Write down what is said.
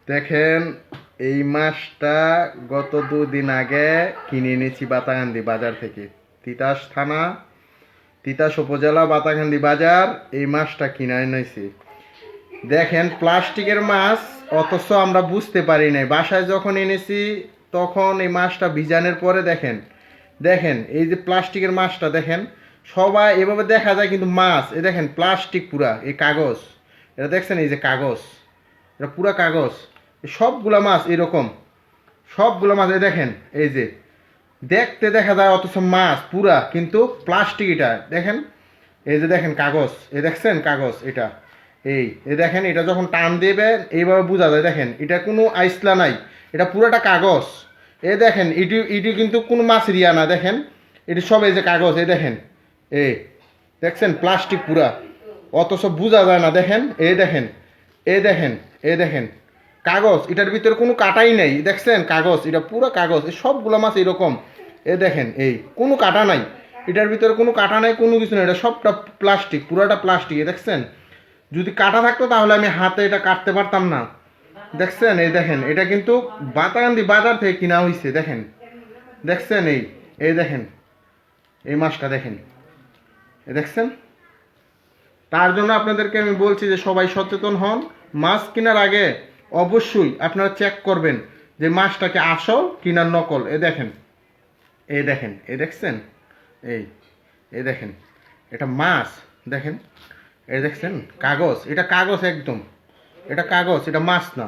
দেখেন, এই মাছটা গত 2 দিন আগে কিনে এনেছি বাতাকান্দি বাজার থেকে। তিতাস থানা, তিতাস উপজেলা, বাতাকান্দি বাজার। এই মাছটা কিনে এনেছি। দেখেন, প্লাস্টিকের মাছ, অথচ আমরা বুঝতে পারি নাই। বাসায় যখন এনেছি তখন এই মাছটা ভিজানোর পরে দেখেন, দেখেন এই যে প্লাস্টিকের মাছটা দেখেন, সবাই এভাবে দেখা যায় কিন্তু মাছ, এই দেখেন প্লাস্টিক পুরা, এই কাগজ, এটা দেখছেন, এই যে কাগজ, এটা পুরা কাগজ। সবগুলা মাছ এরকম, সবগুলো মাছ এই দেখেন, এই যে দেখতে দেখা যায়, অথচ মাছ পুরা কিন্তু প্লাস্টিক। এটা দেখেন, এই যে দেখেন কাগজ, এই দেখছেন কাগজ, এটা এই দেখেন, এটা যখন টান দেবে এইভাবে বোঝা যায়। দেখেন, এটা কোনো আইসলা নাই, এটা পুরোটা কাগজ। এই দেখেন, ইটি ইটি কিন্তু কোনো মাছের ইয়া না। দেখেন, এটি সব এই যে কাগজ, এই দেখেন, এই দেখছেন প্লাস্টিক পুরা, অথচ বোঝা যায় না। দেখেন, এই দেখেন, এই দেখেন, এই দেখেন কাগজ, এটার ভিতরে কোনো কাটাই নেই। দেখছেন কাগজ, এটা পুরো কাগজ। এই সবগুলো মাছ এরকম, এই দেখেন, এই কোনো কাটা নাই, এটার ভিতরে কোনো কাটা নাই, কোনো কিছু নেই, এটা সবটা প্লাস্টিক, পুরোটা প্লাস্টিক। দেখছেন, যদি কাটা থাকতো তাহলে আমি হাতে এটা কাটতে পারতাম না। দেখছেন, এই দেখেন, এটা কিন্তু বাতাকান্দি বাজার থেকে কিনা হয়েছে। দেখেন, দেখছেন, এই দেখেন, এই মাছটা দেখেন, এই দেখছেন। তার জন্য আপনাদেরকে আমি বলছি যে সবাই সচেতন হন। মাছ কেনার আগে অবশ্যই আপনারা চেক করবেন যে মাছটাকে আসল কিনা নকল। এ দেখেন, এই দেখেন, এই দেখছেন, এই এই দেখেন, এটা মাছ। দেখেন, এই দেখছেন কাগজ, এটা কাগজ একদম, এটা কাগজ, এটা মাছ না।